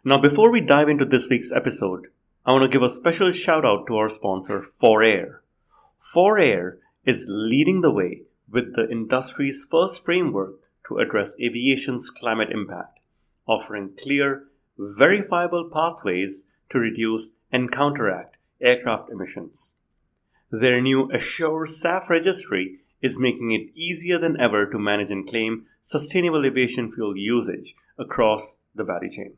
Now, before we dive into this week's episode, I want to give a special shout out to our sponsor, 4Air. 4Air is leading the way with the industry's first framework to address aviation's climate impact, offering clear, verifiable pathways to reduce and counteract aircraft emissions. Their new Assure SAF registry is making it easier than ever to manage and claim sustainable aviation fuel usage across the value chain.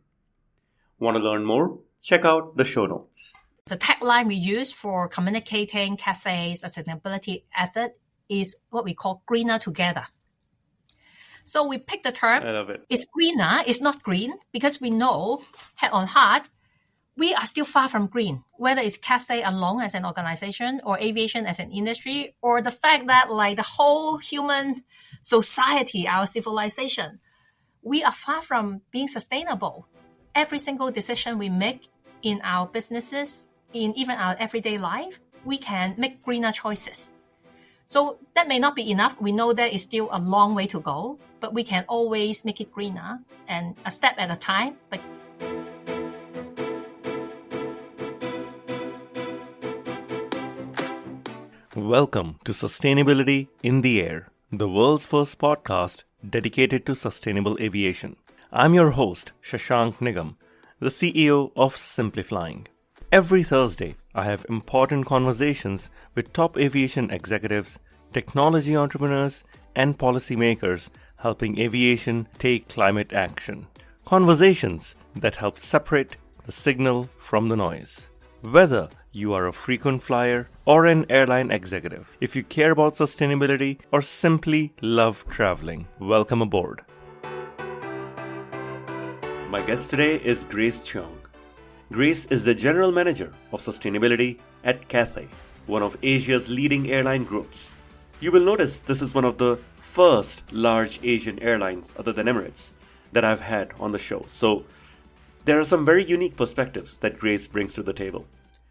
Want to learn more? Check out the show notes. The tagline we use for communicating Cathay's sustainability effort is what we call greener together. So we picked the term. I love it. It's greener, it's not green, because we know, head on heart, we are still far from green, whether it's Cathay alone as an organization or aviation as an industry, or the fact that like the whole human society, our civilization, we are far from being sustainable. Every single decision we make in our businesses, in even our everyday life, we can make greener choices. So that may not be enough. We know there is still a long way to go, but we can always make it greener and a step at a time. But welcome to Sustainability in the Air, the world's first podcast dedicated to sustainable aviation. I'm your host, Cheung, the CEO of Simply Flying. Every Thursday, I have important conversations with top aviation executives, technology entrepreneurs, and policymakers helping aviation take climate action. Conversations that help separate the signal from the noise. Whether you are a frequent flyer or an airline executive, if you care about sustainability or simply love traveling, welcome aboard. My guest today is Grace Cheung. Grace is the General Manager of Sustainability at Cathay, one of Asia's leading airline groups. You will notice this is one of the first large Asian airlines, other than Emirates, that I've had on the show. So there are some very unique perspectives that Grace brings to the table.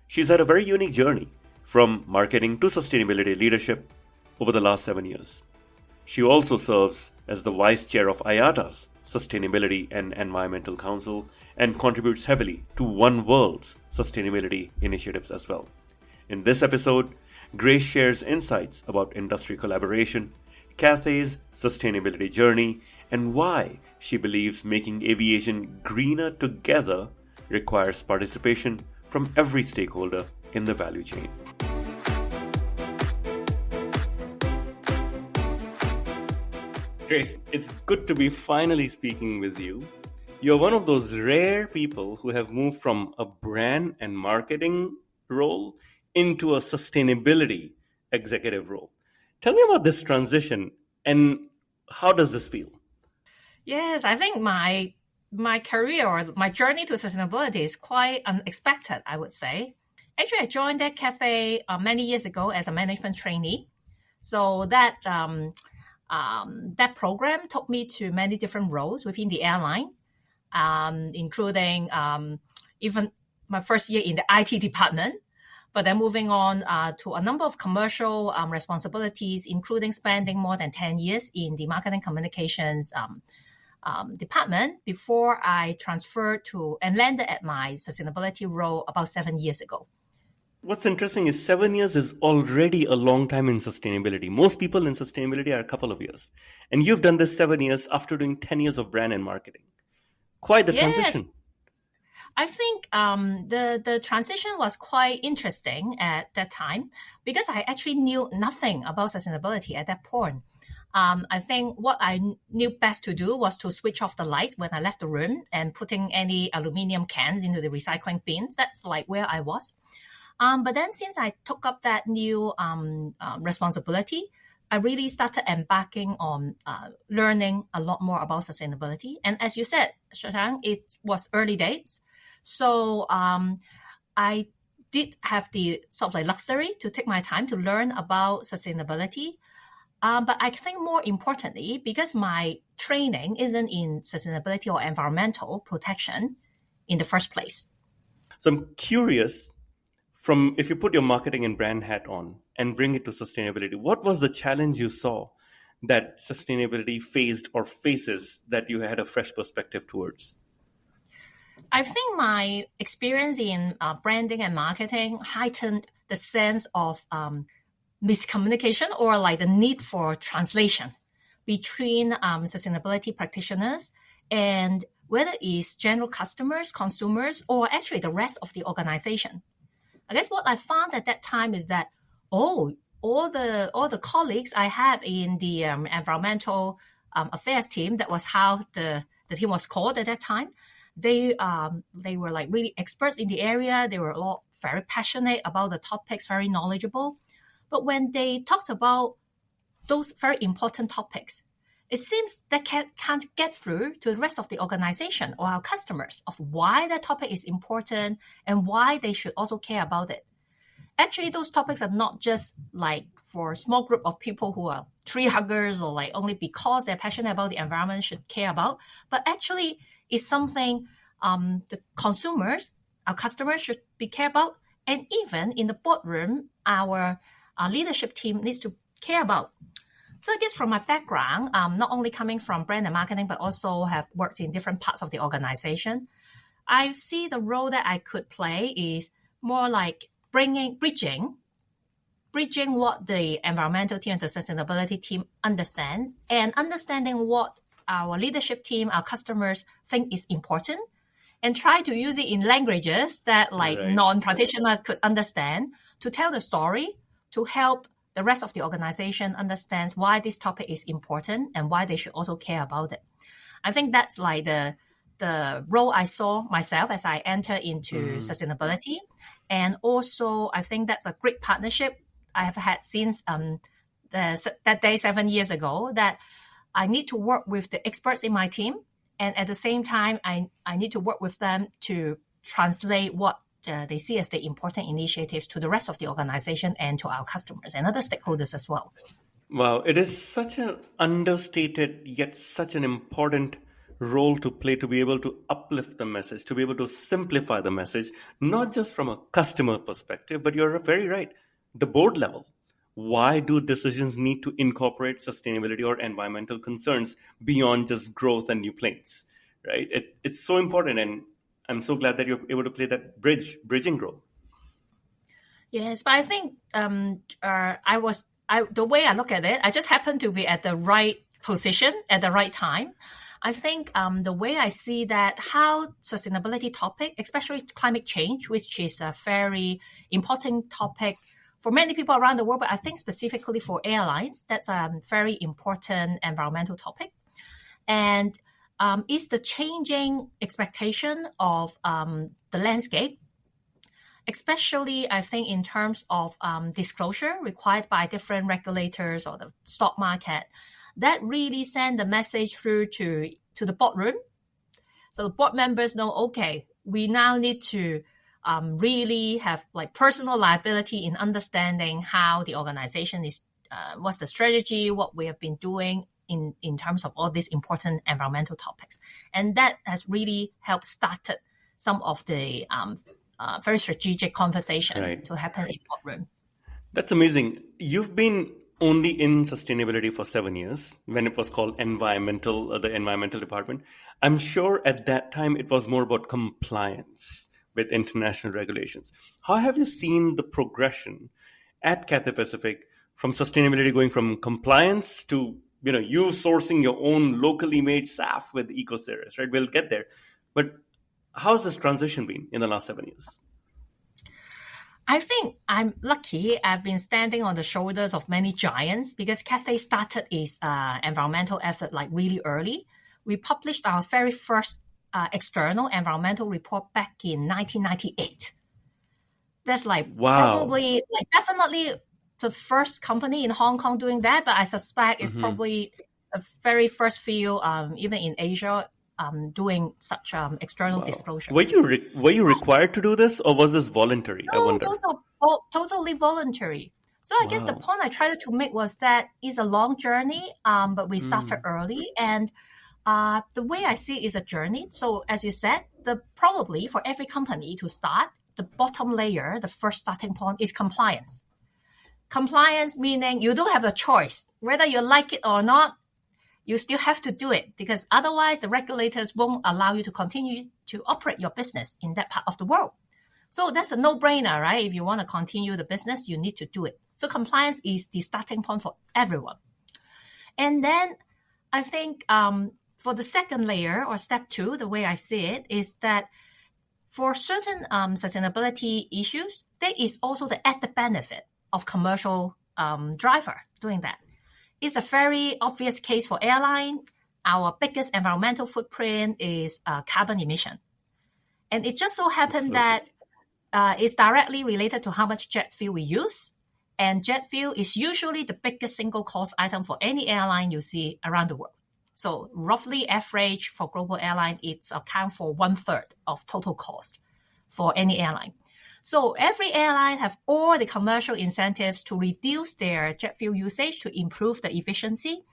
She's had a very unique journey from marketing to sustainability leadership over the last 7 years. She also serves as the Vice Chair of IATA's Sustainability and Environmental Council and contributes heavily to oneworld's sustainability initiatives as well. In this episode, Grace shares insights about industry collaboration, Cathay's sustainability journey, and why she believes making aviation greener together requires participation from every stakeholder in the value chain. Grace, it's good to be finally speaking with you. You're one of those rare people who have moved from a brand and marketing role into a sustainability executive role. Tell me about this transition and how does this feel? yes, I think my career or my journey to sustainability is quite unexpected, I would say. Actually, I joined that Cathay many years ago as a management trainee. So that program took me to many different roles within the airline, including even my first year in the IT department, but then moving on to a number of commercial responsibilities, including spending more than 10 years in the marketing communications department before I transferred to and landed at my sustainability role about 7 years ago. What's interesting is 7 years is already a long time in sustainability. Most people in sustainability are a couple of years. And you've done this 7 years after doing 10 years of brand and marketing. Quite the transition. I think the transition was quite interesting at that time because I actually knew nothing about sustainability at that point. I think what I knew best to do was to switch off the light when I left the room and putting any aluminium cans into the recycling bins. That's like where I was. But then since I took up that new responsibility, I really started embarking on learning a lot more about sustainability. And as you said, Cheung, it was early days. So I did have the sort of like luxury to take my time to learn about sustainability. But I think more importantly, because my training isn't in sustainability or environmental protection in the first place. So I'm curious, if you put your marketing and brand hat on and bring it to sustainability, what was the challenge you saw that sustainability faced or faces that you had a fresh perspective towards? I think my experience in branding and marketing heightened the sense of miscommunication or like the need for translation between sustainability practitioners and whether it's general customers, consumers, or actually the rest of the organization. I guess what I found at that time is that, all the colleagues I have in the environmental affairs team, that was how the team was called at that time. They were like really experts in the area. They were all very passionate about the topics, very knowledgeable. But when they talked about those very important topics, it seems they can't get through to the rest of the organization or our customers of why that topic is important and why they should also care about it. Actually, those topics are not just like for a small group of people who are tree huggers or like only because they're passionate about the environment should care about, but actually it's something the consumers, our customers should be care about, and even in the boardroom, our leadership team needs to care about. So I guess from my background, not only coming from brand and marketing, but also have worked in different parts of the organization, I see the role that I could play is more like bridging what the environmental team and the sustainability team understands, and understanding what our leadership team, our customers think is important, and try to use it in languages that like non-practitioner could understand to tell the story, to help the rest of the organization understands why this topic is important and why they should also care about it. I think that's like the role I saw myself as I enter into sustainability. And also, I think that's a great partnership I have had since that day 7 years ago, that I need to work with the experts in my team. And at the same time, I need to work with them to translate what they see as the important initiatives to the rest of the organization and to our customers and other stakeholders as well. Wow, it is such an understated yet such an important role to play, to be able to uplift the message, to be able to simplify the message, not just from a customer perspective, but you're very right. The board level. Why do decisions need to incorporate sustainability or environmental concerns beyond just growth and new planes, right? It's so important, and I'm so glad that you're able to play that bridging role. Yes, but I think the way I look at it, I just happened to be at the right position at the right time. I think the way I see that, how sustainability topic, especially climate change, which is a very important topic for many people around the world, but I think specifically for airlines, that's a very important environmental topic. And it's the changing expectation of the landscape, especially I think in terms of disclosure required by different regulators or the stock market. That really send the message through to the boardroom. So the board members know, okay, we now need to really have like personal liability in understanding how the organization is, what's the strategy, what we have been doing in terms of all these important environmental topics. And that has really helped started some of the very strategic conversation to happen in boardroom. That's amazing. You've been only in sustainability for 7 years when it was called the environmental department. I'm sure at that time it was more about compliance with international regulations. How have you seen the progression at Cathay Pacific from sustainability going from compliance to, you sourcing your own locally made SAF with EcoSeries, right? We'll get there. But how's this transition been in the last 7 years? I think I'm lucky. I've been standing on the shoulders of many giants because Cathay started its environmental effort like really early. We published our very first external environmental report back in 1998. That's like probably like definitely the first company in Hong Kong doing that, but I suspect it's probably a very first few even in Asia doing such external disclosure. Were you required to do this, or was this voluntary? No, I wonder. Those are totally voluntary. So I guess the point I tried to make was that it's a long journey, but we started early, and the way I see it is a journey. So as you said, probably for every company to start, the bottom layer, the first starting point is compliance. Compliance meaning you don't have a choice. Whether you like it or not, you still have to do it because otherwise the regulators won't allow you to continue to operate your business in that part of the world. So that's a no-brainer, right? If you want to continue the business, you need to do it. So compliance is the starting point for everyone. And then I think for the second layer or step 2, the way I see it is that for certain sustainability issues, there is also the added benefit of commercial driver doing that. It's a very obvious case for airline. Our biggest environmental footprint is carbon emission. And it just so happened that it's directly related to how much jet fuel we use. And jet fuel is usually the biggest single cost item for any airline you see around the world. So roughly average for global airline, it's account for 1/3 of total cost for any airline. So every airline have all the commercial incentives to reduce their jet fuel usage to improve the efficiency.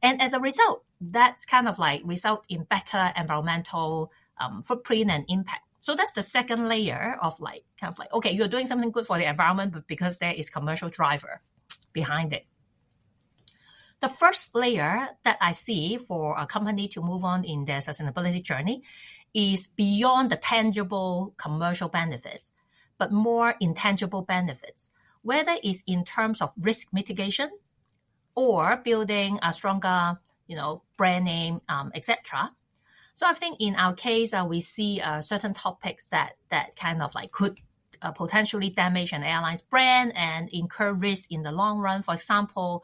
And as a result, that's kind of like result in better environmental footprint and impact. So that's the second layer of like, kind of like, okay, you're doing something good for the environment, but because there is commercial driver behind it. The first layer that I see for a company to move on in their sustainability journey is beyond the tangible commercial benefits, but more intangible benefits, whether it's in terms of risk mitigation or building a stronger, brand name, etc. So I think in our case, we see certain topics that kind of like could potentially damage an airline's brand and incur risk in the long run. For example,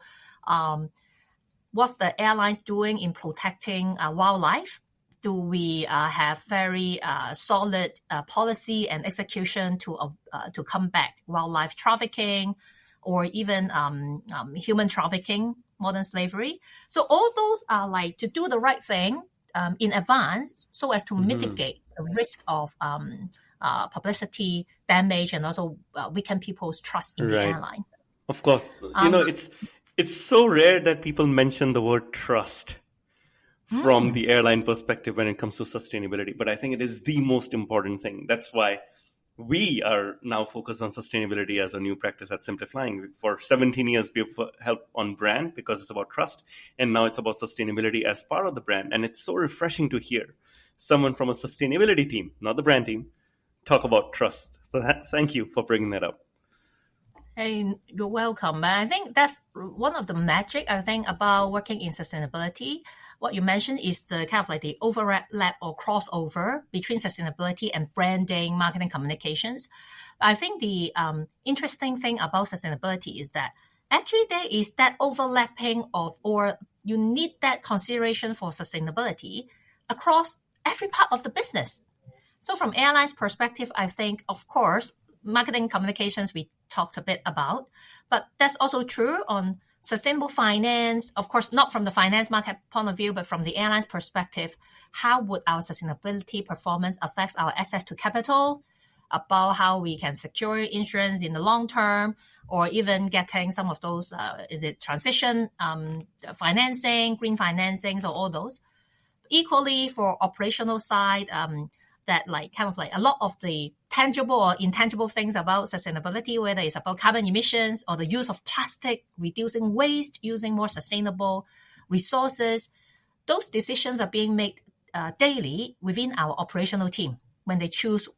what's the airlines doing in protecting wildlife? Do we have very solid policy and execution to combat wildlife trafficking or even human trafficking, modern slavery? So all those are like to do the right thing in advance so as to mitigate the risk of publicity damage and also weaken people's trust in the airline. Of course. It's so rare that people mention the word trust from the airline perspective when it comes to sustainability. But I think it is the most important thing. That's why we are now focused on sustainability as a new practice at Simplifying. For 17 years, we've helped on brand because it's about trust. And now it's about sustainability as part of the brand. And it's so refreshing to hear someone from a sustainability team, not the brand team, talk about trust. So thank you for bringing that up. Hey, you're welcome. I think that's one of the magic, I think, about working in sustainability. What you mentioned is the kind of like the overlap or crossover between sustainability and branding, marketing, communications. I think the interesting thing about sustainability is that actually there is that overlapping or you need that consideration for sustainability across every part of the business. So from airlines perspective, I think, of course, marketing communications we talked a bit about, but that's also true on sustainable finance. Of course, not from the finance market point of view, but from the airline's perspective, how would our sustainability performance affect our access to capital, about how we can secure insurance in the long term, or even getting some of those, transition financing, green financing, so all those. Equally for operational side, that like kind of like a lot of the tangible or intangible things about sustainability, whether it's about carbon emissions or the use of plastic, reducing waste, using more sustainable resources, those decisions are being made daily within our operational team when they choose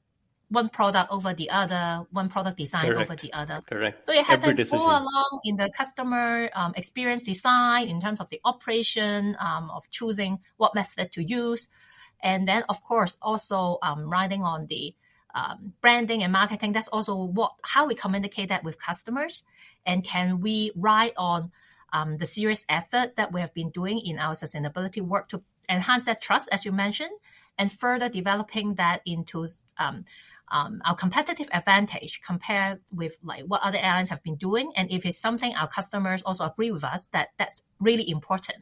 one product over the other, one product design over the other. Correct. So it happens all along in the customer experience design in terms of the operation of choosing what method to use. And then, of course, also riding on the branding and marketing. That's also how we communicate that with customers. And can we ride on the serious effort that we have been doing in our sustainability work to enhance that trust, as you mentioned, and further developing that into our competitive advantage compared with like what other airlines have been doing. And if it's something our customers also agree with us, that's really important,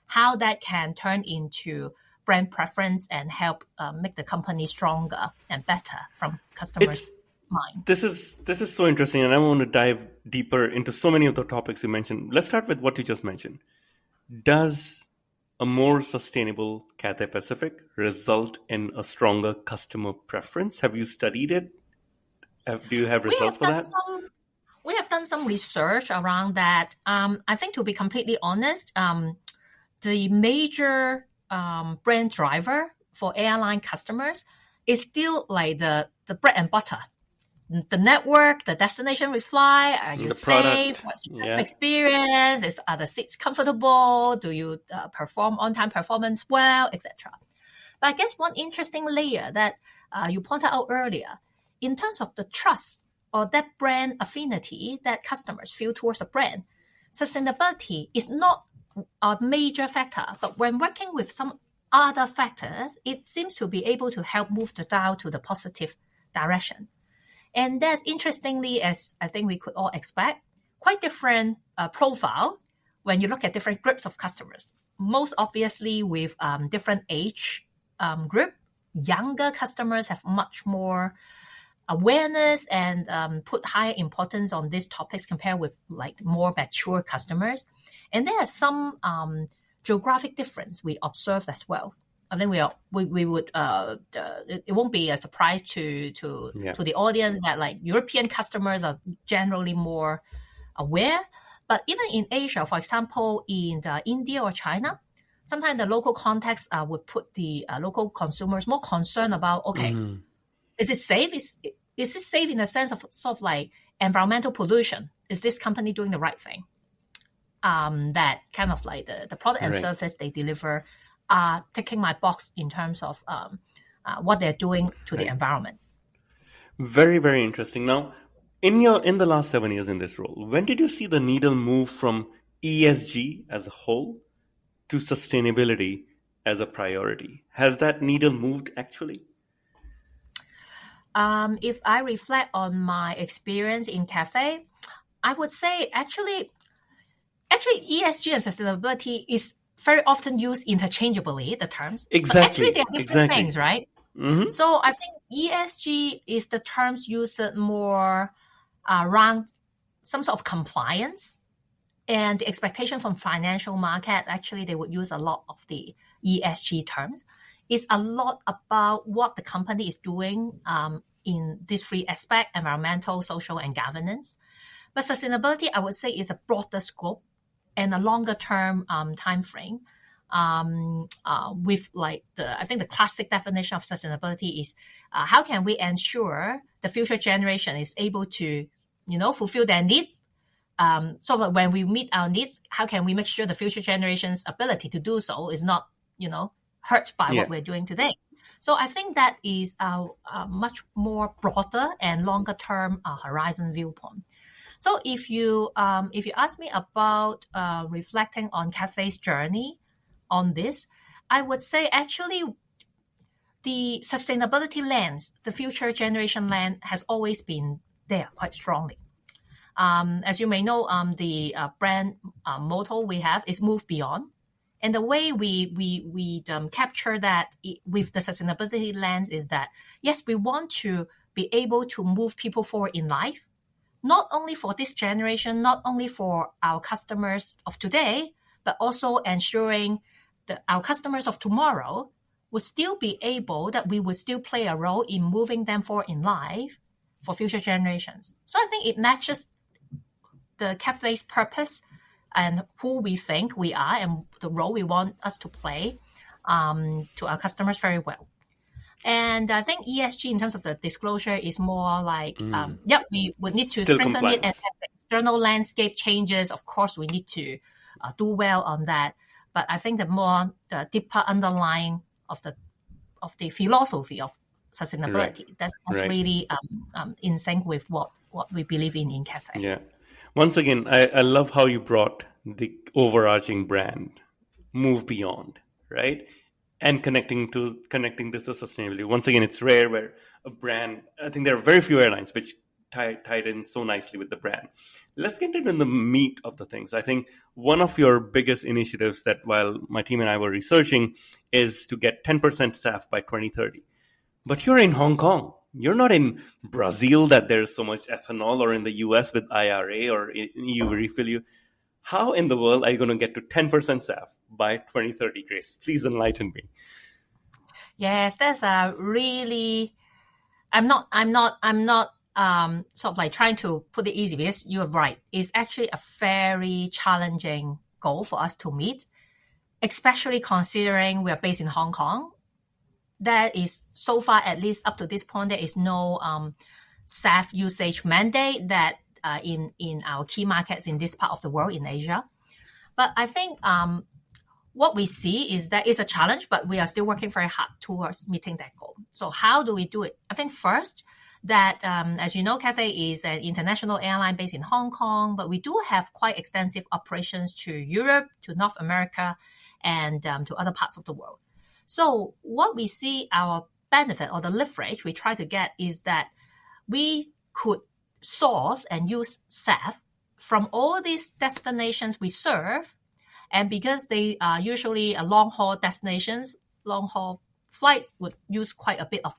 how that can turn into brand preference and help make the company stronger and better from customers' mind. This is so interesting, and I want to dive deeper into so many of the topics you mentioned. Let's start with what you just mentioned. Does a more sustainable Cathay Pacific result in a stronger customer preference? Have you studied it? Do you have results for that? We have done some research around that. I think to be completely honest, the major brand driver for airline customers is still like the bread and butter. The network, the destination we fly, are you safe? What's the experience? Are the seats comfortable? Do you perform on-time performance well, etc.? But I guess one interesting layer that you pointed out earlier, in terms of the trust or that brand affinity that customers feel towards a brand, sustainability is not a major factor. But when working with some other factors, it seems to be able to help move the dial to the positive direction. And that's interestingly, as I think we could all expect, quite different profile when you look at different groups of customers. Most obviously with different age group, younger customers have much more awareness and put higher importance on these topics compared with like more mature customers. And there are some geographic difference we observed as well. I think we would it won't be a surprise to the audience that like European customers are generally more aware. But even in Asia, for example, in India or China, sometimes the local context would put the local consumers more concerned about, okay, is it safe? Is it safe in the sense of sort of like environmental pollution? Is this company doing the right thing? That kind of like the product and service they deliver are ticking my box in terms of what they're doing to the environment. Very, very interesting. Now, in the last 7 years in this role, when did you see the needle move from ESG as a whole to sustainability as a priority? Has that needle moved actually? If I reflect on my experience in Cathay, I would say actually ESG and sustainability is very often used interchangeably, the terms. Exactly. But actually, they are different things, right? Mm-hmm. So I think ESG is the terms used more around some sort of compliance and the expectation from financial market. Actually, they would use a lot of the ESG terms. It's a lot about what the company is doing in these three aspects: environmental, social, and governance. But sustainability, I would say, is a broader scope and a longer term time frame. With like I think the classic definition of sustainability is how can we ensure the future generation is able to, fulfill their needs. So that when we meet our needs, how can we make sure the future generation's ability to do so is not, hurt by what we're doing today? So I think that is a much more broader and longer term horizon viewpoint. So if you ask me about reflecting on Cathay's journey on this, I would say actually the sustainability lens, the future generation lens, has always been there quite strongly. As you may know, the brand motto we have is "Move Beyond," and the way we capture that with the sustainability lens is that yes, we want to be able to move people forward in life. Not only for this generation, not only for our customers of today, but also ensuring that our customers of tomorrow will still be able, that we will still play a role in moving them forward in life for future generations. So I think it matches the Cathay's purpose and who we think we are and the role we want us to play to our customers very well. And I think ESG in terms of the disclosure is more like, we would need to Still strengthen compliance. it as the external landscape changes. Of course, we need to do well on that. But I think the deeper underlying of the philosophy of sustainability, that's really in sync with what we believe in Cathay. Yeah. Once again, I love how you brought the overarching brand, Move Beyond, right? And connecting this to sustainability. Once again, it's rare where a brand, I think there are very few airlines which tied in so nicely with the brand. Let's get into the meat of the things. I think one of your biggest initiatives that while my team and I were researching is to get 10% SAF by 2030. But you're in Hong Kong. You're not in Brazil that there's so much ethanol, or in the US with IRA or EU refill you. How in the world are you going to get to 10% SAF by 2030, Grace? Please enlighten me. Yes, that's a really. I'm not sort of like trying to put it easy, because you're right. It's actually a very challenging goal for us to meet. especially considering we are based in Hong Kong. That is, so far, at least up to this point, there is no SAF usage mandate that in our key markets in this part of the world, in Asia. But I think what we see is that it's a challenge, but we are still working very hard towards meeting that goal. So how do we do it? I think first that, as you know, Cathay is an international airline based in Hong Kong, but we do have quite extensive operations to Europe, to North America, and to other parts of the world. So what we see our benefit or the leverage we try to get is that we could source and use SAF from all these destinations we serve. And because they are usually long-haul destinations, long-haul flights would use quite a bit of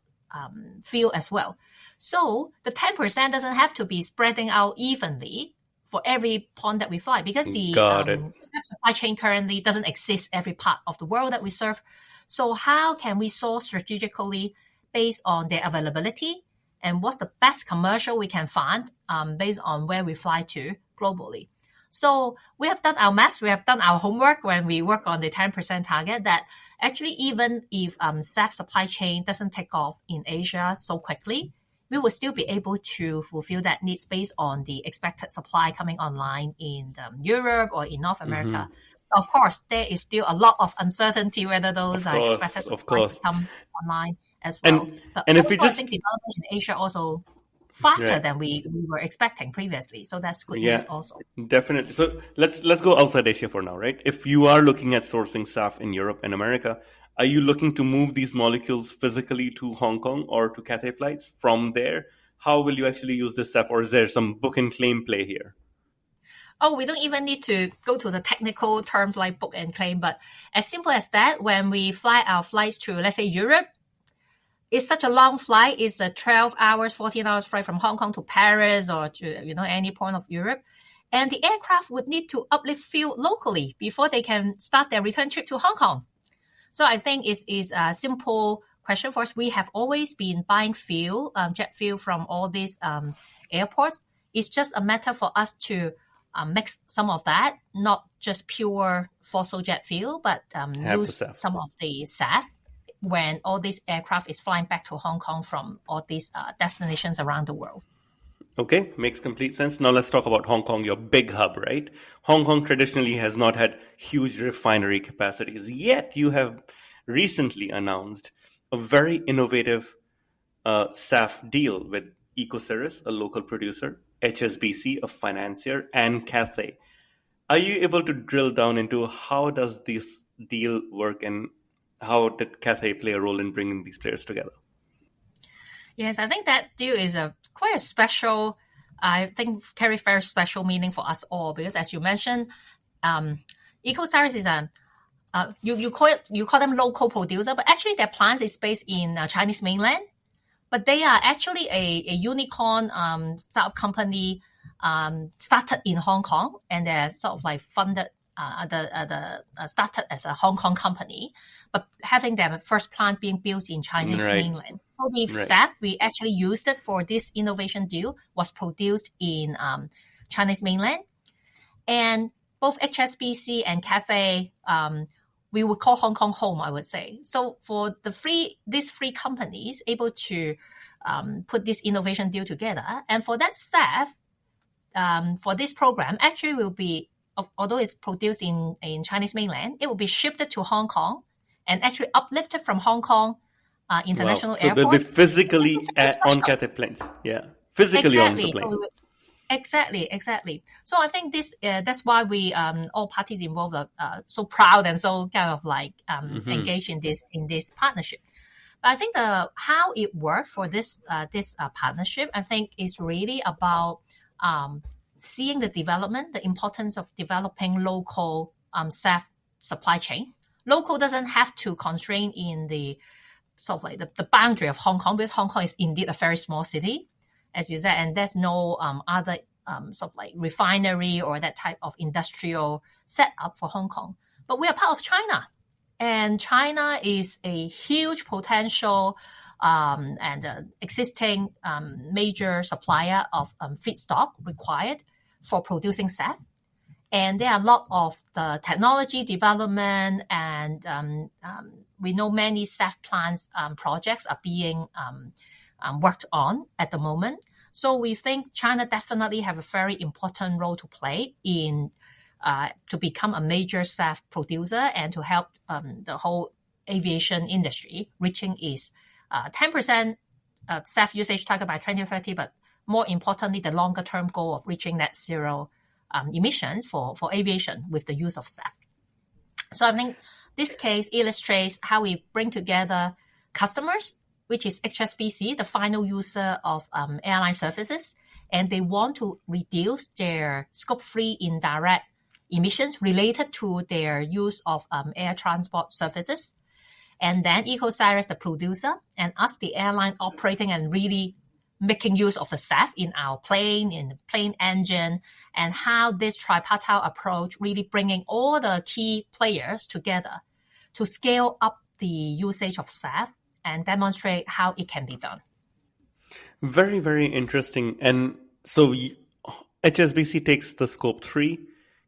fuel as well. So the 10% doesn't have to be spreading out evenly for every point that we fly, because the supply chain currently doesn't exist every part of the world that we serve. So how can we source strategically based on their availability and what's the best commercial we can find based on where we fly to globally? So we have done our maths, we have done our homework when we work on the 10% target, that actually even if SAF supply chain doesn't take off in Asia so quickly, we will still be able to fulfill that needs based on the expected supply coming online in Europe or in North America. Of course, there is still a lot of uncertainty whether those are expected supply to come online as well. And if we just, I think development in Asia also faster than we were expecting previously. So that's good news also. Definitely. So let's go outside Asia for now, right? If you are looking at sourcing SAF in Europe and America, are you looking to move these molecules physically to Hong Kong or to Cathay flights from there? How will you actually use this SAF, or is there some book and claim play here? Oh, we don't even need to go to the technical terms like book and claim, but as simple as that, when we fly our flights to, let's say, Europe, it's such a long flight. It's a 12 hours, 14 hours flight from Hong Kong to Paris or to, any point of Europe. And the aircraft would need to uplift fuel locally before they can start their return trip to Hong Kong. So I think it's a simple question for us. We have always been buying fuel, jet fuel from all these airports. It's just a matter for us to mix some of that, not just pure fossil jet fuel, but use some of the SAF when all these aircraft is flying back to Hong Kong from all these destinations around the world. Okay, makes complete sense. Now let's talk about Hong Kong, your big hub, right? Hong Kong traditionally has not had huge refinery capacities, yet you have recently announced a very innovative SAF deal with Ecosiris, a local producer, HSBC, a financier, and Cathay. Are you able to drill down into how does this deal work and how did Cathay play a role in bringing these players together? Yes, I think that deal is quite a special, I think carry very special meaning for us all, because as you mentioned, Ecosiris is you call them local producer, but actually their plants is based in Chinese mainland. But they are actually a unicorn startup company started in Hong Kong, and they're sort of like funded started as a Hong Kong company, but having their first plant being built in Chinese mainland. So the SAF we actually used it for this innovation deal was produced in Chinese mainland, and both HSBC and Cathay, we would call Hong Kong home, I would say. So for these three companies able to put this innovation deal together, and for that SAF, for this program, actually will be, although it's produced in Chinese mainland, it will be shipped to Hong Kong and actually uplifted from Hong Kong International Airport. So they'll be physically on Cathay planes. Yeah, physically on the plane. Exactly. So I think this that's why we all parties involved are so proud and so kind of like engaged in this partnership. But I think how it worked for this partnership, I think is really about seeing the development, the importance of developing local SAF supply chain. Local doesn't have to constrain in the sort of like the boundary of Hong Kong, because Hong Kong is indeed a very small city, as you said, and there's no other sort of like refinery or that type of industrial setup for Hong Kong. But we are part of China, and China is a huge potential and existing major supplier of feedstock required for producing SAF. And there are a lot of the technology development, and we know many SAF plants projects are being worked on at the moment. So we think China definitely have a very important role to play in to become a major SAF producer and to help the whole aviation industry reaching its 10% SAF usage target by 2030, but more importantly, the longer term goal of reaching net zero emissions for aviation with the use of SAF. So I think this case illustrates how we bring together customers, which is HSBC, the final user of airline services, and they want to reduce their scope 3 indirect emissions related to their use of air transport services. And then EcoCyrus, the producer, and us, the airline operating and really making use of the SAF in our plane, in the plane engine, and how this tripartite approach really bringing all the key players together to scale up the usage of SAF and demonstrate how it can be done. Very, very interesting. And so HSBC takes the scope 3,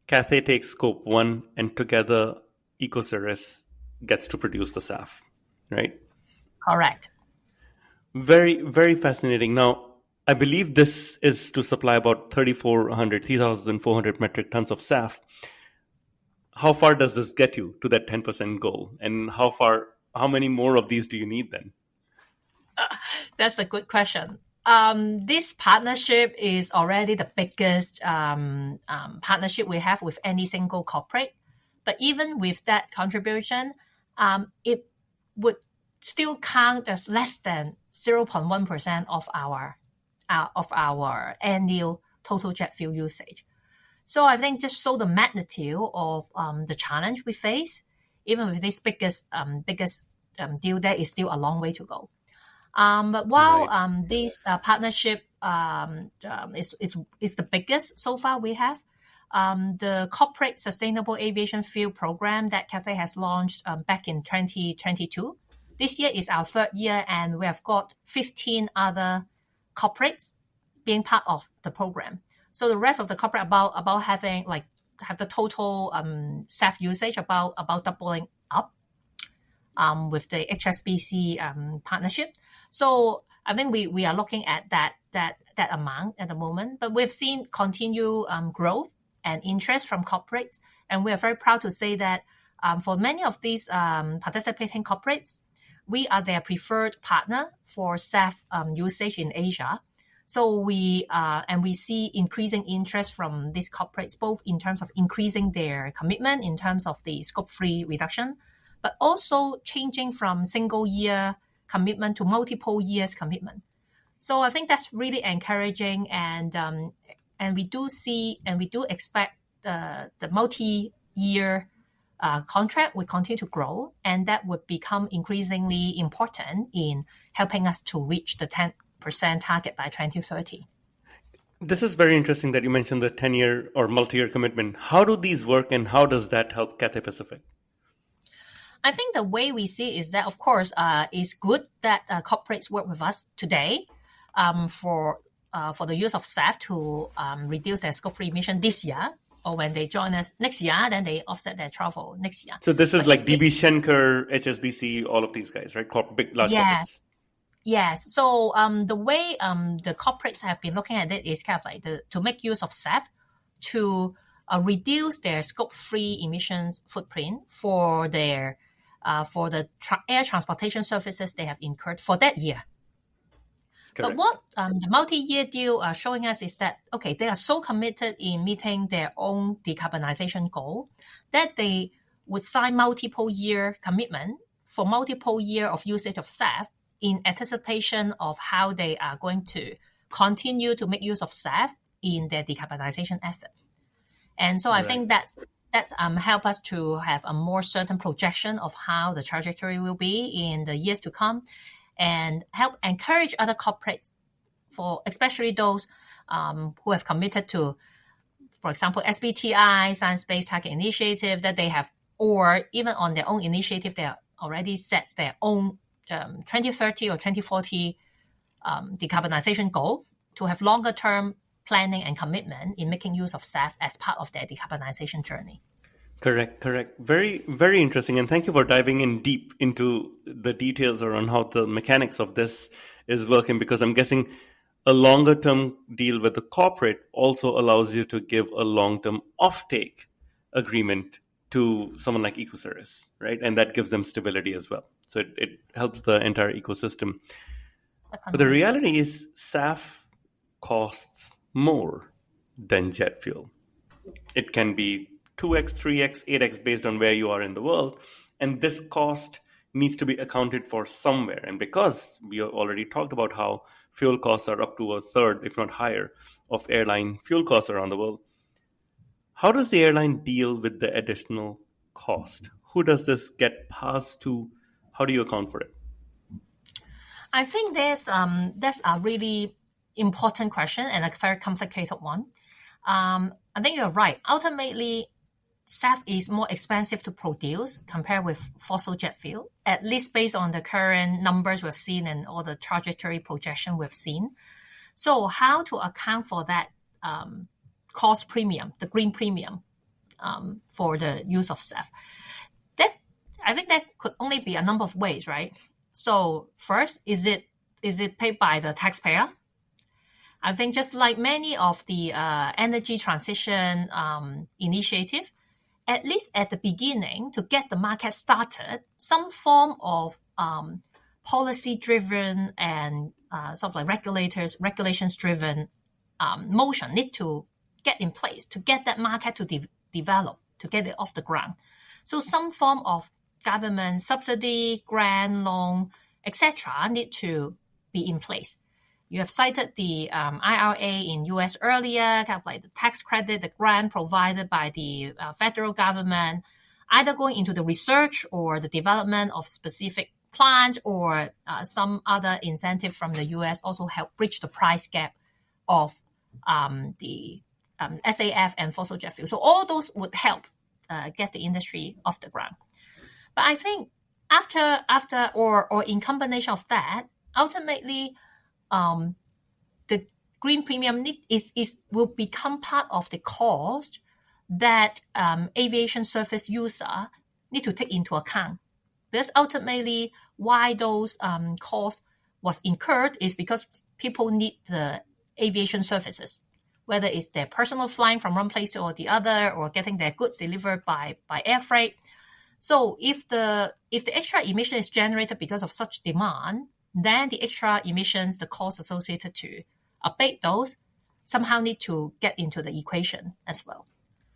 Cathay takes scope 1, and together EcoCyrus gets to produce the SAF, right? Correct. Very, very fascinating. Now, I believe this is to supply about 3,400 metric tons of SAF. How far does this get you to that 10% goal? And how many more of these do you need then? That's a good question. This partnership is already the biggest partnership we have with any single corporate. But even with that contribution, it would still count as less than 0.1% of our annual total jet fuel usage. So I think just show the magnitude of the challenge we face. Even with this biggest deal, there is still a long way to go. But while this partnership is the biggest so far we have, the Corporate Sustainable Aviation Fuel Program that Cathay has launched back in 2022. This year is our third year, and we have got 15 other corporates being part of the program. So the rest of the corporate about have the total SAF usage about doubling up with the HSBC partnership. So I think we are looking at that amount at the moment, but we've seen continued growth and interest from corporates, and we are very proud to say that for many of these participating corporates, we are their preferred partner for SAF usage in Asia. So we see increasing interest from these corporates, both in terms of increasing their commitment in terms of the scope 3 reduction, but also changing from single year commitment to multiple years commitment. So I think that's really encouraging, and we do see and we do expect the multi-year contract will continue to grow, and that would become increasingly important in helping us to reach the 10% target by 2030. This is very interesting that you mentioned the 10-year or multi-year commitment. How do these work, and how does that help Cathay Pacific? I think the way we see is that, of course, it's good that corporates work with us today for the use of SAF to reduce their scope 3 emission this year, or when they join us next year, then they offset their travel next year. So this is like DB Schenker, HSBC, all of these guys, right? Big, large corporates. Yes. So the way the corporates have been looking at it is kind of like to make use of SAF to reduce their scope 3 emissions footprint for their for the air transportation services they have incurred for that year. Correct. But what the multi-year deal are showing us is that, okay, they are so committed in meeting their own decarbonization goal that they would sign multiple year commitment for multiple year of usage of SAF in anticipation of how they are going to continue to make use of SAF in their decarbonization effort. And so I think that's help us to have a more certain projection of how the trajectory will be in the years to come, and help encourage other corporates, for especially those who have committed to, for example, SBTI, Science-Based Target Initiative, that they have, or even on their own initiative, they already set their own 2030 or 2040 decarbonization goal to have longer term planning and commitment in making use of SAF as part of their decarbonization journey. Correct. Very, very interesting. And thank you for diving in deep into the details around how the mechanics of this is working, because I'm guessing a longer term deal with the corporate also allows you to give a long term offtake agreement to someone like Ecoservice, right? And that gives them stability as well. So it helps the entire ecosystem. But the reality is SAF costs more than jet fuel. It can be 2x, 3x, 8x based on where you are in the world. And this cost needs to be accounted for somewhere. And because we already talked about how fuel costs are up to a third, if not higher, of airline fuel costs around the world, how does the airline deal with the additional cost? Who does this get passed to? How do you account for it? I think that's a really important question and a very complicated one. I think you're right. Ultimately, SAF is more expensive to produce compared with fossil jet fuel, at least based on the current numbers we've seen and all the trajectory projection we've seen. So how to account for that cost premium, the green premium for the use of SAF? I think that could only be a number of ways, right? So first, is it paid by the taxpayer? I think just like many of the energy transition initiative, at least at the beginning, to get the market started, some form of policy-driven and sort of like regulations-driven motion need to get in place to get that market to develop, to get it off the ground. So some form of government subsidy, grant, loan, etc. need to be in place. You have cited the IRA in US earlier, kind of like the tax credit, the grant provided by the federal government, either going into the research or the development of specific plants, or some other incentive from the US also help bridge the price gap of the SAF and fossil jet fuel. So all those would help get the industry off the ground. But I think after or in combination of that, ultimately, the green premium will become part of the cost that aviation service user need to take into account. Because ultimately, why those costs was incurred is because people need the aviation services, whether it's their personal flying from one place or the other, or getting their goods delivered by air freight. So if the extra emission is generated because of such demand, then the extra emissions, the costs associated to abate those, somehow need to get into the equation as well.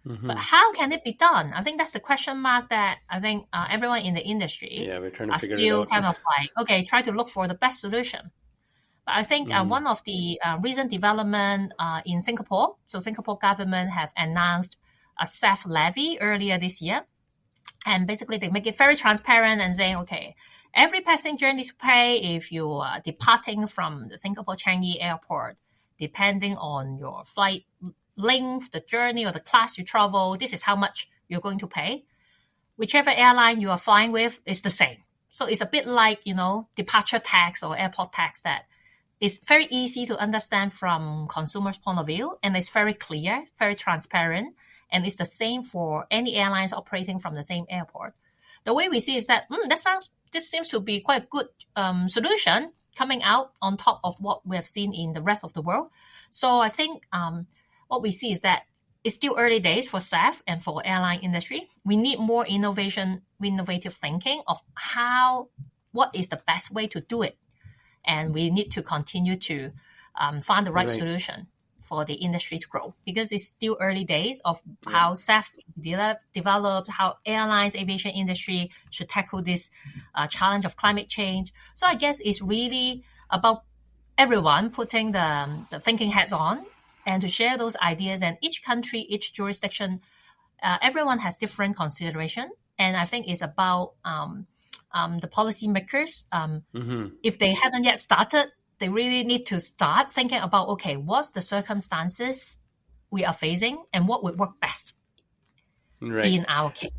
Mm-hmm. But how can it be done? I think that's the question mark that I think everyone in the industry we're trying to figure still it out. Kind of like, okay, try to look for the best solution. But I think one of the recent development in Singapore, so Singapore government have announced a SAF levy earlier this year. And basically, they make it very transparent and saying, okay, every passenger needs to pay if you are departing from the Singapore Changi Airport, depending on your flight length, the journey, or the class you travel. This is how much you're going to pay. Whichever airline you are flying with is the same. So it's a bit like, departure tax or airport tax that is very easy to understand from consumers' point of view, and it's very clear, very transparent. And it's the same for any airlines operating from the same airport. The way we see is that this seems to be quite a good solution coming out on top of what we have seen in the rest of the world. So I think what we see is that it's still early days for SAF and for airline industry. We need more innovative thinking of what is the best way to do it. And we need to continue to find the right solution for the industry to grow, because it's still early days of how SAF developed, how airlines, aviation industry should tackle this challenge of climate change. So I guess it's really about everyone putting the thinking hats on and to share those ideas. And each country, each jurisdiction, everyone has different consideration. And I think it's about the policymakers. If they haven't yet started, they really need to start thinking about, okay, what's the circumstances we are facing and what would work best in our case.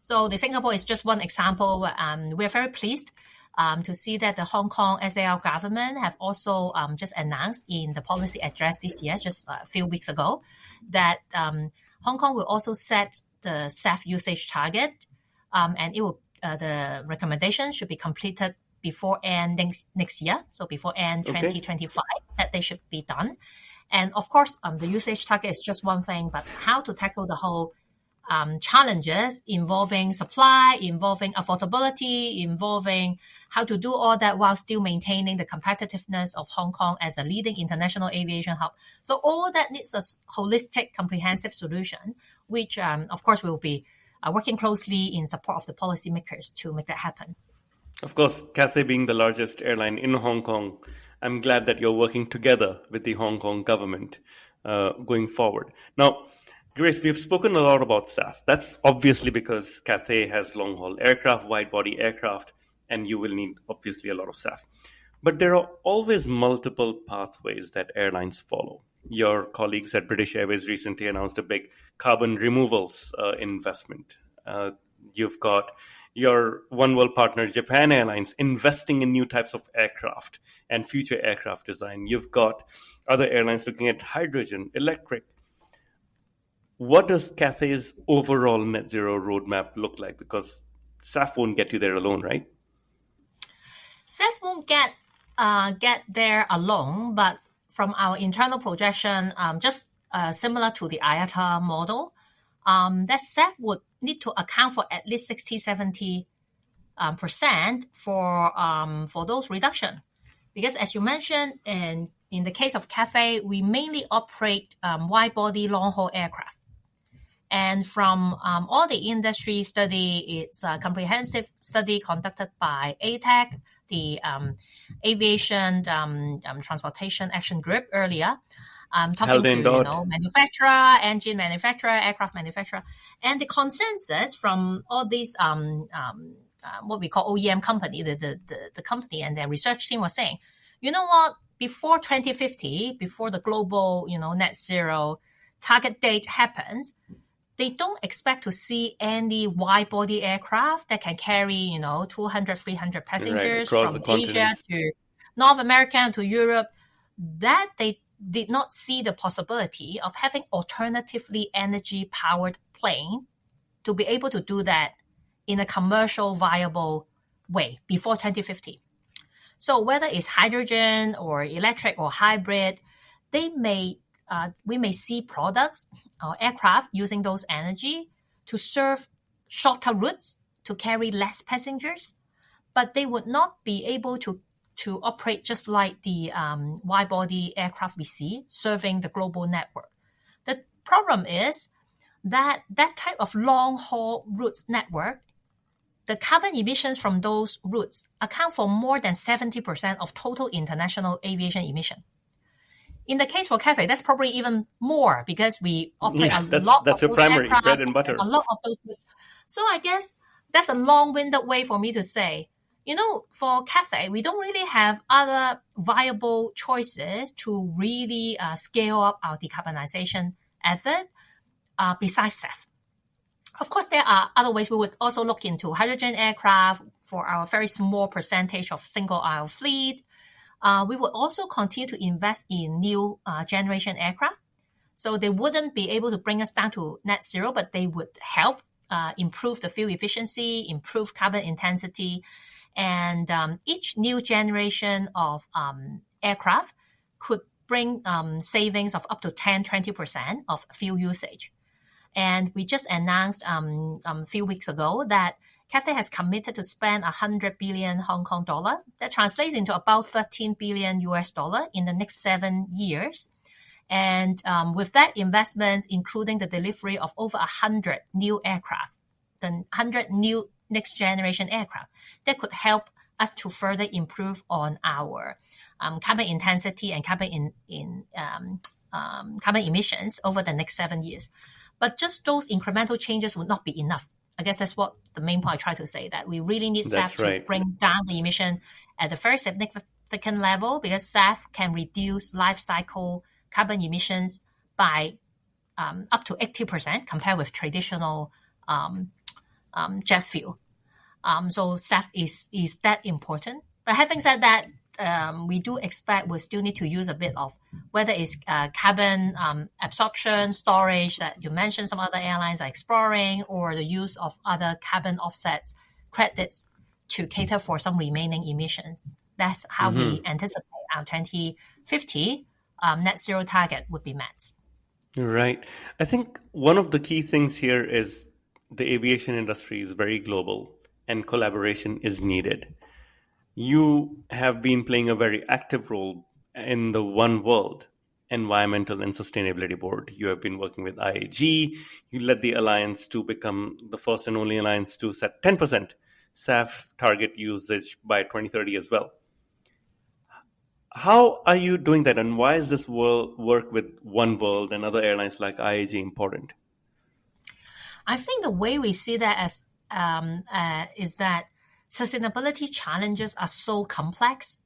So the Singapore is just one example. We're very pleased to see that the Hong Kong SAR government have also just announced in the policy address this year, just a few weeks ago, that Hong Kong will also set the SAF usage target, and it will the recommendation should be completed before end next year, so before end 2025, that they should be done. And of course, the usage target is just one thing, but how to tackle the whole challenges involving supply, involving affordability, involving how to do all that while still maintaining the competitiveness of Hong Kong as a leading international aviation hub. So all that needs a holistic, comprehensive solution, which of course will be working closely in support of the policymakers to make that happen. Of course, Cathay being the largest airline in Hong Kong, I'm glad that you're working together with the Hong Kong government going forward. Now, Grace, we've spoken a lot about SAF. That's obviously because Cathay has long-haul aircraft, wide-body aircraft, and you will need, obviously, a lot of SAF. But there are always multiple pathways that airlines follow. Your colleagues at British Airways recently announced a big carbon removals investment. You've got your oneworld partner, Japan Airlines, investing in new types of aircraft and future aircraft design. You've got other airlines looking at hydrogen, electric. What does Cathay's overall net zero roadmap look like? Because SAF won't get you there alone, right? SAF won't get there alone, but from our internal projection, just similar to the IATA model, that SAF would need to account for at least 60-70% for those reduction. Because as you mentioned, in the case of Cathay, we mainly operate wide-body long-haul aircraft. And from all the industry study, it's a comprehensive study conducted by ATAC, the Aviation Transportation Action Group earlier, talking to manufacturer, engine manufacturer, aircraft manufacturer, and the consensus from all these what we call OEM company, the company and their research team was saying, you know what, before 2050, before the global net zero target date happens, they don't expect to see any wide-body aircraft that can carry 200, 300 passengers from Asia to North America to Europe. That they did not see the possibility of having alternatively energy-powered plane to be able to do that in a commercial viable way before 2050. So whether it's hydrogen or electric or hybrid, we may see products or aircraft using those energy to serve shorter routes to carry less passengers, but they would not be able to operate just like the wide-body aircraft we see serving the global network. The problem is that type of long-haul routes network, the carbon emissions from those routes account for more than 70% of total international aviation emission. In the case for Cathay, that's probably even more because we operate that's your primary bread and butter. A lot of those routes. So I guess that's a long-winded way for me to say, for Cathay, we don't really have other viable choices to really scale up our decarbonization effort besides SAF. Of course, there are other ways. We would also look into hydrogen aircraft for our very small percentage of single-aisle fleet. We would also continue to invest in new generation aircraft. So they wouldn't be able to bring us down to net zero, but they would help improve the fuel efficiency, improve carbon intensity. And each new generation of aircraft could bring savings of up to 10-20% of fuel usage. And we just announced a few weeks ago that Cathay has committed to spend 100 billion Hong Kong dollar. That translates into about 13 billion US dollar in the next 7 years. And with that investments, including the delivery of over 100 new aircraft, the 100 new next generation aircraft, that could help us to further improve on our carbon intensity and carbon emissions over the next 7 years. But just those incremental changes would not be enough. I guess that's what the main point I try to say, that we really need SAF to bring down the emission at a very significant level, because SAF can reduce life cycle carbon emissions by up to 80% compared with traditional jet fuel. So SAF is that important. But having said that, we do expect we still need to use a bit of whether it's carbon absorption, storage that you mentioned some other airlines are exploring, or the use of other carbon offsets credits to cater for some remaining emissions. That's how we anticipate our 2050 net zero target would be met. Right. I think one of the key things here is the aviation industry is very global and collaboration is needed. You have been playing a very active role in the One World Environmental and Sustainability Board. You have been working with IAG. You led the alliance to become the first and only alliance to set 10% SAF target usage by 2030 as well. How are you doing that, and why is this work with One World and other airlines like IAG important? I think the way we see that as is that sustainability challenges are so complex.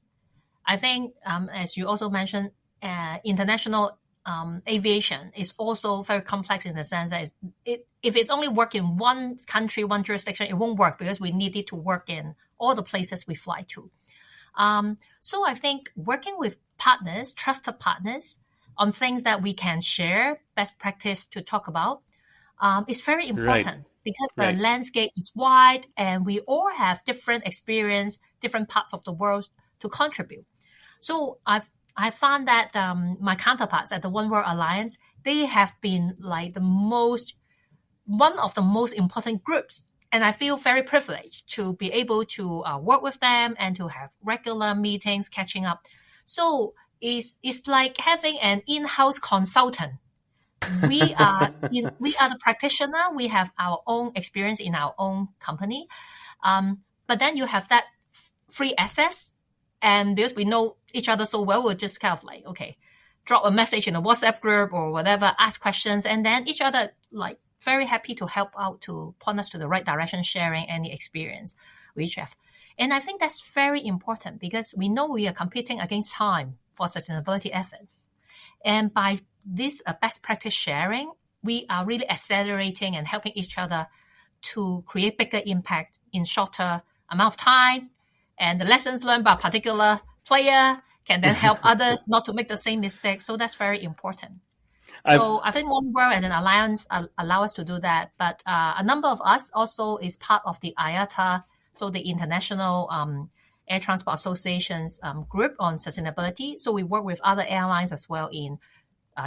I think, as you also mentioned, international aviation is also very complex in the sense that if it's only work in one country, one jurisdiction, it won't work because we need it to work in all the places we fly to. So I think working with partners, trusted partners, on things that we can share, best practice to talk about, is very important because the landscape is wide and we all have different experience, different parts of the world to contribute. So I found that my counterparts at the One World Alliance, they have been like one of the most important groups. And I feel very privileged to be able to work with them and to have regular meetings, catching up. So it's like having an in-house consultant. We are the practitioner. We have our own experience in our own company. But then you have that free access. And because we know each other so well, we'll just kind of like, okay, drop a message in a WhatsApp group or whatever, ask questions. And then each other like very happy to help out to point us to the right direction, sharing any experience we each have. And I think that's very important because we know we are competing against time for sustainability effort. And by this best practice sharing, we are really accelerating and helping each other to create bigger impact in shorter amount of time. And the lessons learned by a particular player can then help others not to make the same mistake. So that's very important. So I think One World as an alliance allow us to do that. But a number of us also is part of the IATA, so the International Air Transport Association's group on sustainability. So we work with other airlines as well in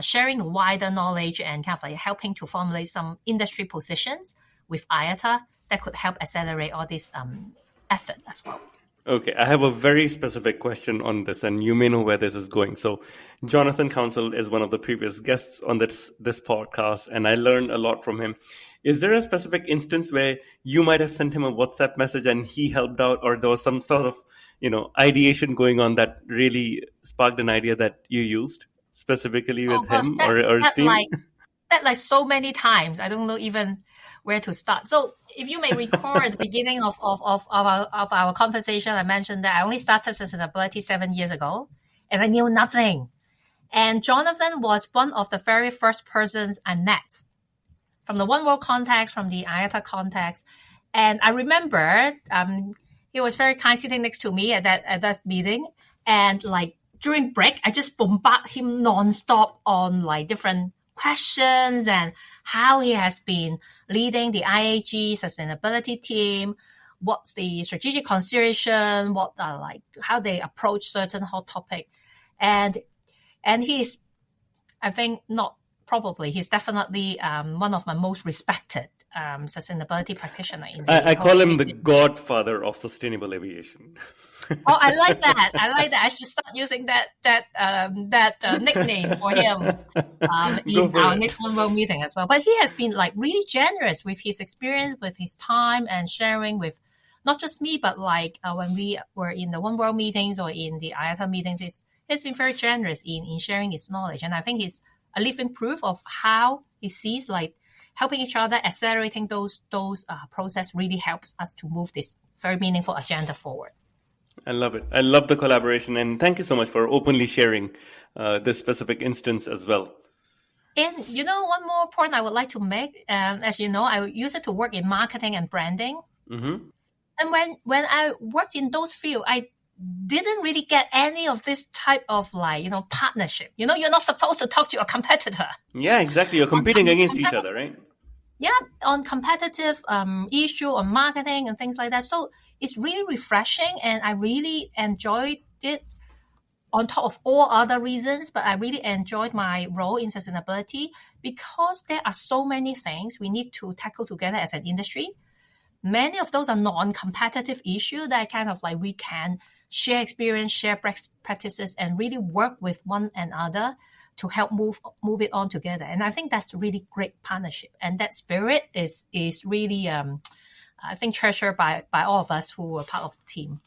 sharing wider knowledge and kind of like helping to formulate some industry positions with IATA that could help accelerate all this effort as well. Okay, I have a very specific question on this, and you may know where this is going. So, Jonathan Council is one of the previous guests on this podcast, and I learned a lot from him. Is there a specific instance where you might have sent him a WhatsApp message and he helped out, or there was some sort of, ideation going on that really sparked an idea that you used specifically with him or his team? Like so many times, I don't know even where to start. So if you may recall at the beginning of our conversation, I mentioned that I only started sustainability 7 years ago and I knew nothing. And Jonathan was one of the very first persons I met from the One World context, from the IATA context. And I remember he was very kind sitting next to me at that meeting. And like during break, I just bombard him nonstop on like different questions and how he has been leading the IAG sustainability team, what's the strategic consideration, how they approach certain hot topic. And he's, I think he's definitely one of my most respected sustainabilit practitioner. I call him the godfather of sustainable aviation. Oh, I like that. I should start using that nickname for him in our next One World meeting as well. But he has been like really generous with his experience, with his time, and sharing with not just me, but like when we were in the One World meetings or in the IATA meetings, he's been very generous in sharing his knowledge. And I think he's a living proof of how he sees like helping each other, accelerating those process really helps us to move this very meaningful agenda forward. I love it. I love the collaboration, and thank you so much for openly sharing this specific instance as well. And one more point I would like to make, as you know, I use it to work in marketing and branding. Mm-hmm. And when I worked in those fields, I didn't really get any of this type of partnership. You're not supposed to talk to your competitor. Yeah, exactly. You're competing against each other, right? Yeah, on competitive issue, on marketing and things like that. So it's really refreshing, and I really enjoyed it on top of all other reasons, but I really enjoyed my role in sustainability because there are so many things we need to tackle together as an industry. Many of those are non-competitive issues that kind of we can share experience, share best practices, and really work with one another to help move it on together. And I think that's really great partnership. And that spirit is really, I think, treasured by all of us who are part of the team.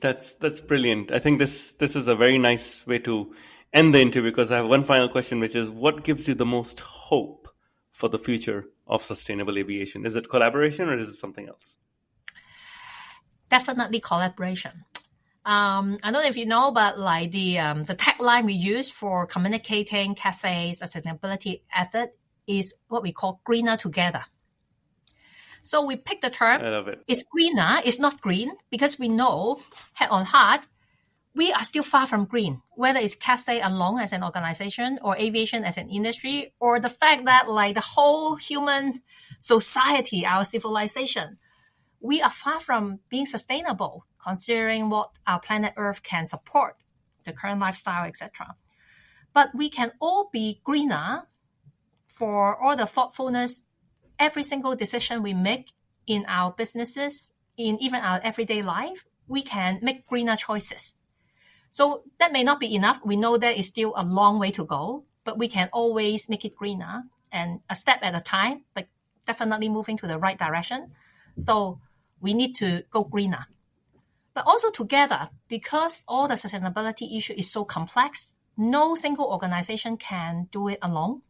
That's brilliant. I think this is a very nice way to end the interview, because I have one final question, which is, what gives you the most hope for the future of sustainable aviation? Is it collaboration, or is it something else? Definitely collaboration. I don't know if you know, but the tagline we use for communicating Cathay's sustainability effort is what we call greener together. So we pick the term. I love it. It's greener, it's not green, because we know, head on heart, we are still far from green, whether it's Cathay alone as an organization or aviation as an industry, or the fact that the whole human society, our civilization, we are far from being sustainable, considering what our planet Earth can support, the current lifestyle, etc. But we can all be greener for all the thoughtfulness, every single decision we make in our businesses, in even our everyday life, we can make greener choices. So that may not be enough. We know there is still a long way to go, but we can always make it greener, and a step at a time, but definitely moving to the right direction. So we need to go greener. But also together, because all the sustainability issue is so complex, no single organization can do it alone.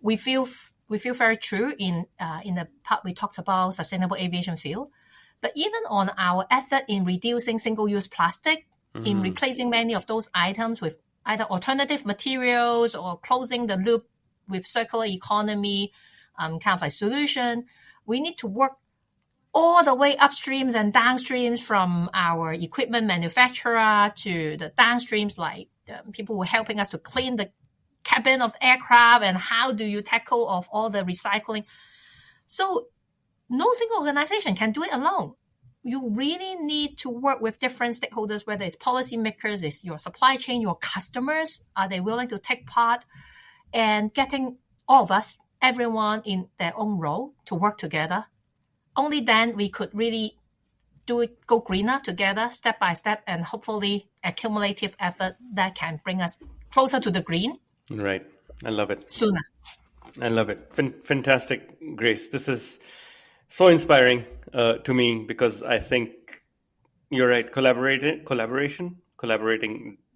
We feel very true in the part we talked about sustainable aviation fuel. But even on our effort in reducing single-use plastic, in replacing many of those items with either alternative materials or closing the loop with circular economy solution, we need to work all the way upstreams and downstreams, from our equipment manufacturer to the downstreams, like the people who are helping us to clean the cabin of aircraft, and how do you tackle of all the recycling. So no single organization can do it alone. You really need to work with different stakeholders, whether it's policymakers, it's your supply chain, your customers. Are they willing to take part? And getting all of us, everyone in their own role, to work together. Only then we could really go greener together, step by step, and hopefully a cumulative effort that can bring us closer to the green. Right. I love it. Sooner. I love it. Fantastic, Grace. This is so inspiring to me, because I think you're right. Collaborating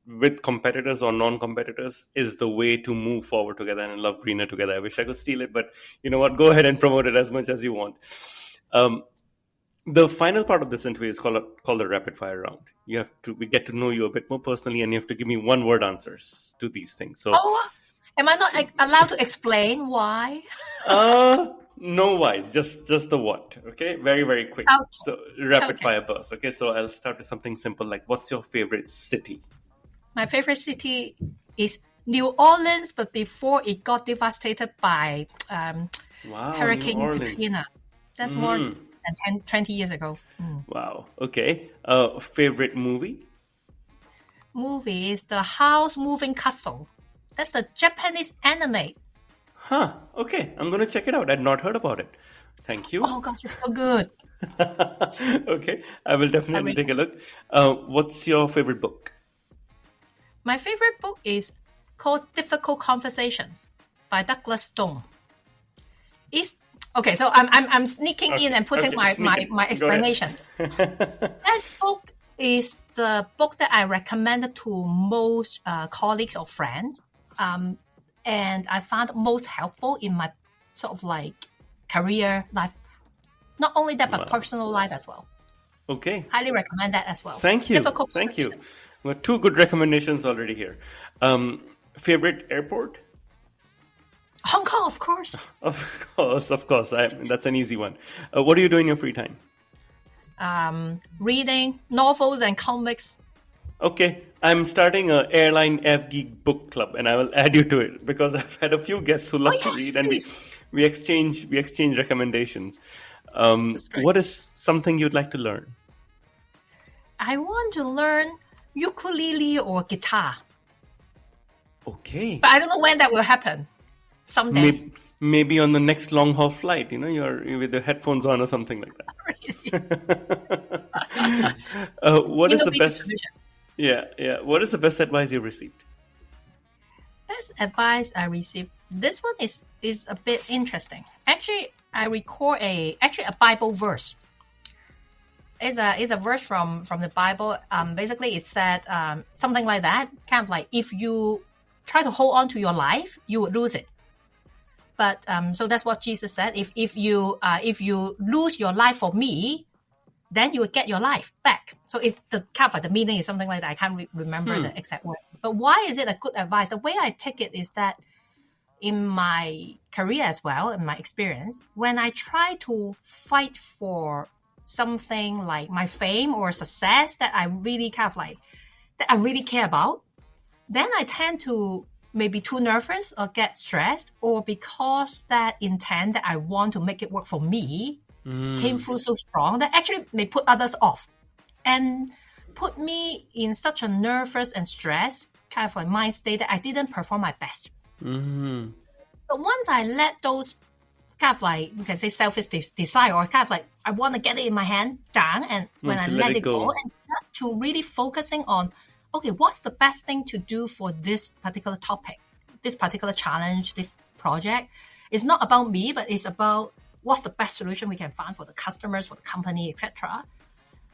with competitors or non-competitors is the way to move forward together, and I love greener together. I wish I could steal it, but you know what? Go ahead and promote it as much as you want. The final part of this interview is called the rapid fire round. We get to know you a bit more personally, and you have to give me one word answers to these things. So, am I not allowed to explain why? No whys, just the what. Okay, very, very quick. Okay. So rapid fire burst. Okay, so I'll start with something simple, like, what's your favorite city? My favorite city is New Orleans, but before it got devastated by Hurricane Katrina. That's more than 20 years ago. Wow. Okay. Favorite movie? Movie is The House Moving Castle. That's a Japanese anime. Huh. Okay. I'm going to check it out. I'd not heard about it. Thank you. Oh, gosh, it's so good. Okay. I will definitely take a look. What's your favorite book? My favorite book is called Difficult Conversations by Douglas Stone. Okay, so I'm sneaking in and putting my explanation. That book is the book that I recommended to most colleagues or friends, and I found most helpful in my sort of career life. Not only that, but personal life as well. Okay. Highly recommend that as well. Thank you. Thank you. Well, 2 good recommendations already here. Favorite airport? Hong Kong, of course. Of course. That's an easy one. What do you do in your free time? reading novels and comics. Okay, I'm starting a airline F Geek book club, and I will add you to it because I've had a few guests who love to read, and we exchange recommendations. That's great. What is something you'd like to learn? I want to learn ukulele or guitar, Okay, but I don't know when that will happen. Someday. maybe on the next long haul flight, you're with the headphones on or something like that. What is the best? Solution. Yeah. What is the best advice you received? Best advice I received. This one is a bit interesting. Actually, I recall a Bible verse. It's a verse from the Bible. Basically, it said something like that. Kind of like, if you try to hold on to your life, you would lose it. But so that's what Jesus said. If you lose your life for me, then you will get your life back. So the meaning is something like that. I can't remember the exact word. But why is it a good advice? The way I take it is that in my career as well, in my experience, when I try to fight for something like my fame or success that I really that I really care about, then I tend to maybe too nervous or get stressed, or because that intent that I want to make it work for me came through so strong that actually may put others off and put me in such a nervous and stressed kind of like mind state that I didn't perform my best. Mm-hmm. But once I let those kind of like, you can say selfish desire, or kind of like I want to get it in my hand down, and when I let it go, and just to really focusing on, okay, what's the best thing to do for this particular topic, this particular challenge, this project? It's not about me, but it's about what's the best solution we can find for the customers, for the company, etc.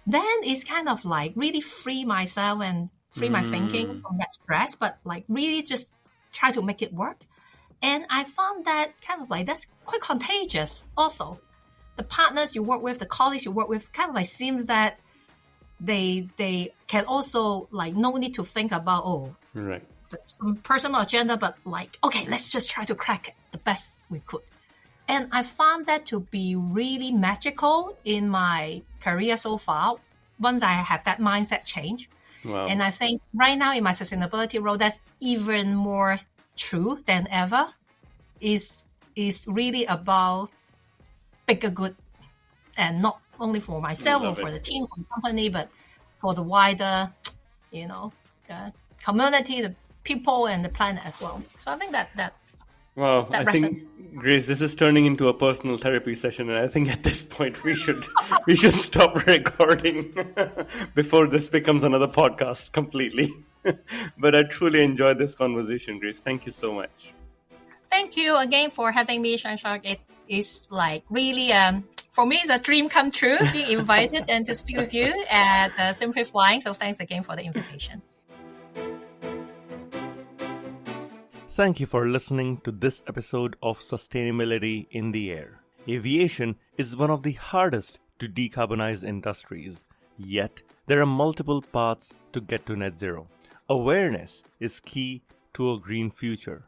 Then it's kind of like really free myself and free my thinking from that stress, but like really just try to make it work. And I found that kind of like that's quite contagious also. The partners you work with, the colleagues you work with, kind of like seems that they can also like no need to think about right, some personal agenda, but like, okay, let's just try to crack it the best we could. And I found that to be really magical in my career so far once I have that mindset change. Wow. And I think right now in my sustainability role, that's even more true than ever. Is really about bigger good, and not only for myself or for the team, for the company, but for the wider, the community, the people, and the planet as well. So I think that. Wow, I think, Grace, this is turning into a personal therapy session, and I think at this point we should stop recording before this becomes another podcast completely. But I truly enjoyed this conversation, Grace. Thank you so much. Thank you again for having me, Shang. It is like really, for me, it's a dream come true being invited and to speak with you at Simply Flying. So thanks again for the invitation. Thank you for listening to this episode of Sustainability in the Air. Aviation is one of the hardest to decarbonize industries, yet there are multiple paths to get to net zero. Awareness is key to a green future.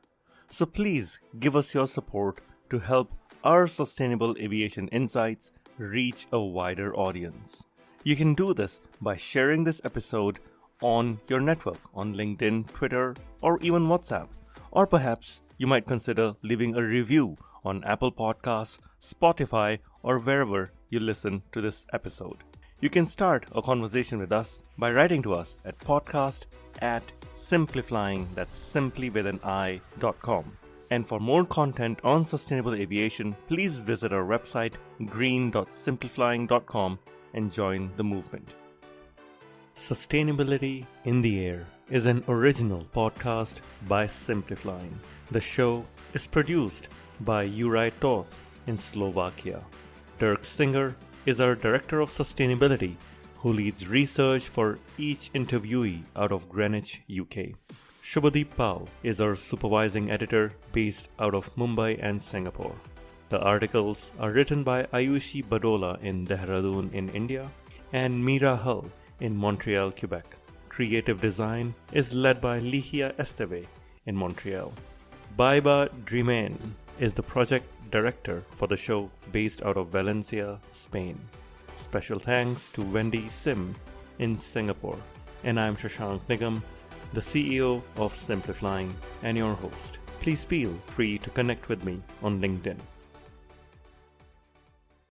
So please give us your support to help our sustainable aviation insights reach a wider audience. You can do this by sharing this episode on your network, on LinkedIn, Twitter, or even WhatsApp. Or perhaps you might consider leaving a review on Apple Podcasts, Spotify, or wherever you listen to this episode. You can start a conversation with us by writing to us at podcast@simpliflying, that's simply with an i.com. And for more content on sustainable aviation, please visit our website green.simpliflying.com and join the movement. Sustainability in the Air is an original podcast by Simplifying. The show is produced by Juraj Toth in Slovakia. Dirk Singer is our Director of Sustainability, who leads research for each interviewee out of Greenwich, UK. Shubhadeep Pal is our Supervising Editor based out of Mumbai and Singapore. The articles are written by Ayushi Badola in Dehradun in India and Meera Hull in Montreal, Quebec. Creative design is led by Ligia Esteve in Montreal. Baiba Drimen is the project director for the show based out of Valencia, Spain. Special thanks to Wendy Sim in Singapore. And I'm Shashank Nigam, the CEO of Simplifying and your host. Please feel free to connect with me on LinkedIn.